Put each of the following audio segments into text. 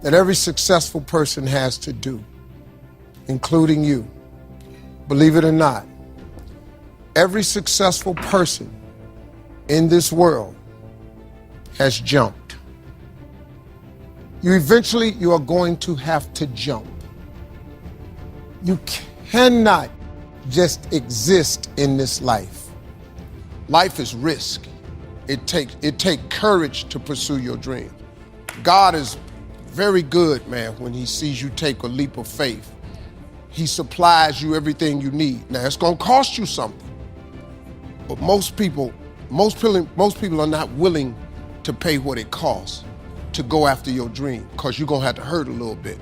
that every successful person has to do, including you. Believe it or not, every successful person in this world has jumped. You are going to have to jump. You cannot just exist in this life. Life is risk. It takes courage to pursue your dreams. God is very good, man, when he sees you take a leap of faith. He supplies you everything you need. Now, it's gonna cost you something. But most people are not willing to pay what it costs to go after your dream, because you're gonna have to hurt a little bit.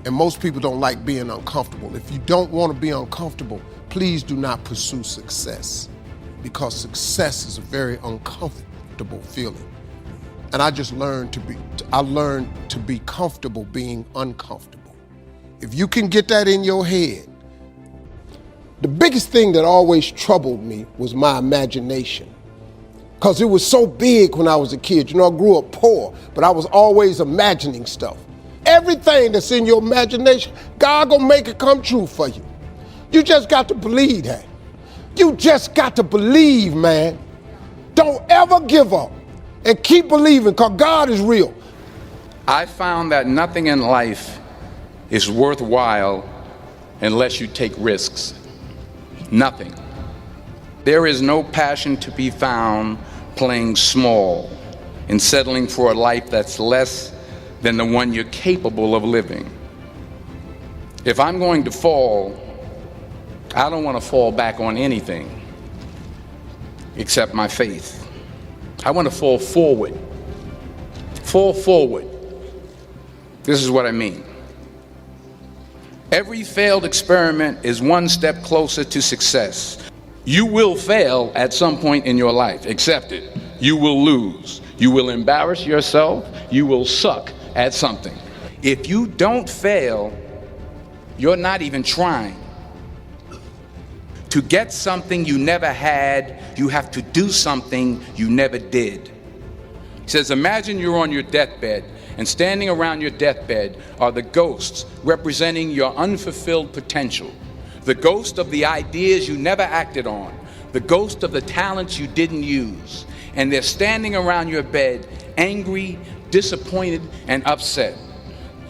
And most people don't like being uncomfortable. If you don't want to be uncomfortable, please do not pursue success, because success is a very uncomfortable feeling. And I learned to be comfortable being uncomfortable. If you can get that in your head. The biggest thing that always troubled me was my imagination, because it was so big when I was a kid. You know, I grew up poor, but I was always imagining stuff. Everything that's in your imagination, God gonna make it come true for you. You just got to believe that. You just got to believe, man. Don't ever give up, and keep believing, because God is real. I found that nothing in life is worthwhile unless you take risks. Nothing. There is no passion to be found playing small and settling for a life that's less than the one you're capable of living. If I'm going to fall, I don't want to fall back on anything except my faith. I want to fall forward. Fall forward. This is what I mean. Every failed experiment is one step closer to success. You will fail at some point in your life. Accept it. You will lose. You will embarrass yourself. You will suck at something. If you don't fail, you're not even trying. To get something you never had, you have to do something you never did. He says, imagine you're on your deathbed, and standing around your deathbed are the ghosts representing your unfulfilled potential, the ghost of the ideas you never acted on, the ghost of the talents you didn't use. And they're standing around your bed, angry, disappointed, and upset.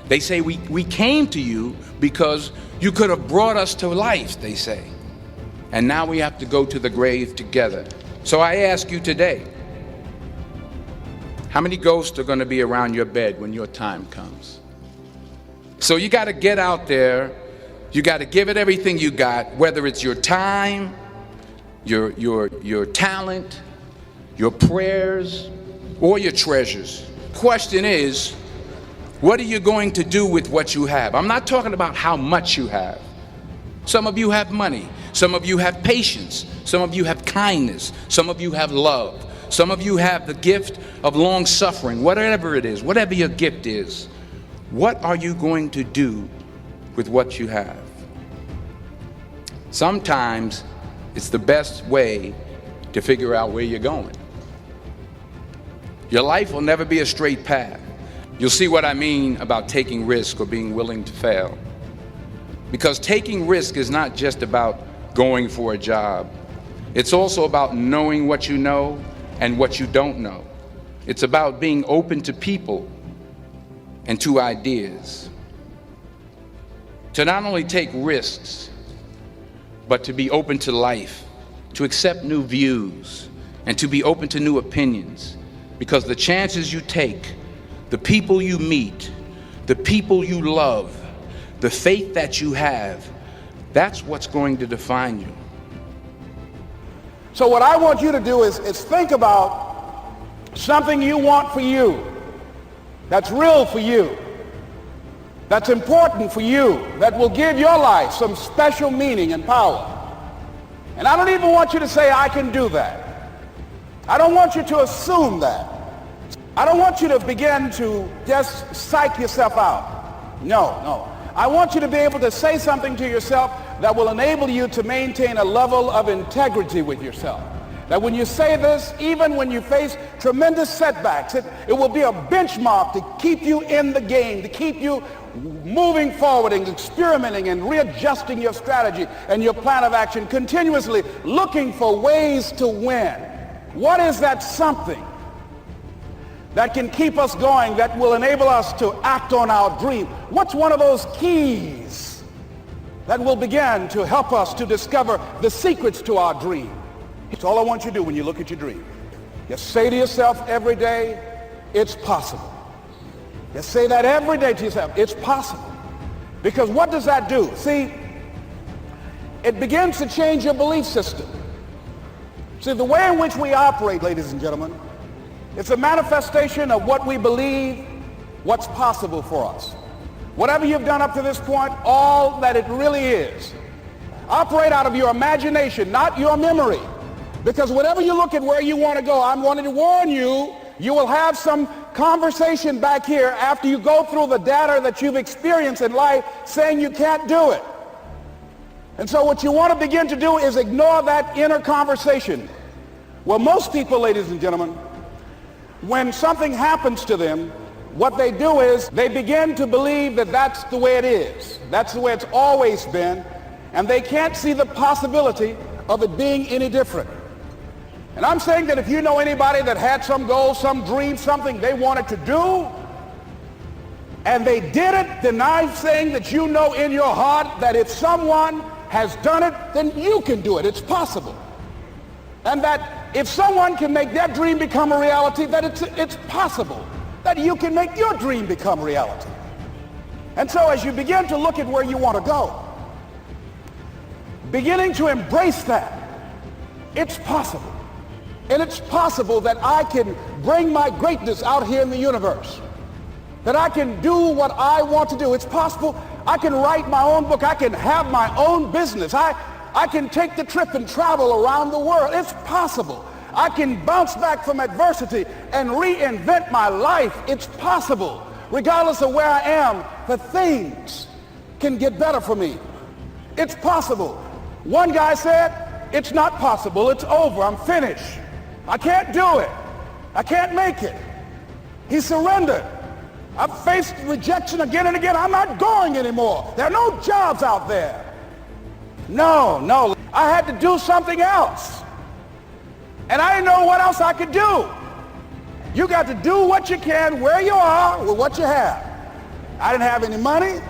They say, we came to you because you could have brought us to life, they say. And now we have to go to the grave together. So I ask you today, how many ghosts are going to be around your bed when your time comes? So you got to get out there. You got to give it everything you got, whether it's your time, your talent, your prayers, or your treasures. Question is, what are you going to do with what you have? I'm not talking about how much you have. Some of you have money. Some of you have patience. Some of you have kindness. Some of you have love. Some of you have the gift of long suffering. Whatever it is, whatever your gift is, what are you going to do with what you have? Sometimes it's the best way to figure out where you're going. Your life will never be a straight path. You'll see what I mean about taking risk or being willing to fail. Because taking risk is not just about going for a job. It's also about knowing what you know and what you don't know. It's about being open to people and to ideas. To not only take risks, but to be open to life, to accept new views, and to be open to new opinions. Because the chances you take, the people you meet, the people you love, the faith that you have, that's what's going to define you. So what I want you to do is think about something you want for you, that's real for you, that's important for you, that will give your life some special meaning and power. And I don't even want you to say, I can do that. I don't want you to assume that. I don't want you to begin to just psych yourself out. No. I want you to be able to say something to yourself that will enable you to maintain a level of integrity with yourself. that when you say this, even when you face tremendous setbacks, it will be a benchmark to keep you in the game, to keep you moving forward and experimenting and readjusting your strategy and your plan of action, continuously looking for ways to win. What is that something that can keep us going, that will enable us to act on our dream? What's one of those keys that will begin to help us to discover the secrets to our dream? It's all I want you to do when you look at your dream. Just say to yourself every day, it's possible. Just say that every day to yourself, it's possible. Because what does that do? See, it begins to change your belief system. See, the way in which we operate, ladies and gentlemen, it's a manifestation of what we believe, what's possible for us. Whatever you've done up to this point, all that it really is. Operate out of your imagination, not your memory. Because whenever you look at where you want to go, I'm wanting to warn you, you will have some conversation back here after you go through the data that you've experienced in life saying you can't do it. And so what you want to begin to do is ignore that inner conversation. Well, most people, ladies and gentlemen, when something happens to them, what they do is they begin to believe that that's the way it is. That's the way it's always been. And they can't see the possibility of it being any different. And I'm saying that if you know anybody that had some goal, some dream, something they wanted to do, and they did it, then I'm saying that you know in your heart that if someone has done it, then you can do it. It's possible. And that if someone can make their dream become a reality, that it's possible that you can make your dream become reality. And so as you begin to look at where you want to go, beginning to embrace that, it's possible. And it's possible that I can bring my greatness out here in the universe, that I can do what I want to do. It's possible I can write my own book. I can have my own business. I can take the trip and travel around the world. It's possible. I can bounce back from adversity and reinvent my life. It's possible. Regardless of where I am, the things can get better for me. It's possible. One guy said, it's not possible. It's over. I'm finished. I can't do it. I can't make it. He surrendered. I've faced rejection again and again. I'm not going anymore. There are no jobs out there. No. I had to do something else. And I didn't know what else I could do. You got to do what you can where you are with what you have. I didn't have any money.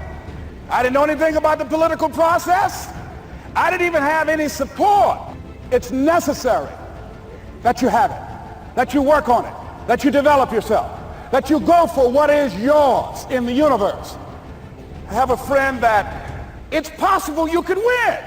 I didn't know anything about the political process. I didn't even have any support. It's necessary that you have it, that you work on it, that you develop yourself, that you go for what is yours in the universe. I have a friend that it's possible you could win.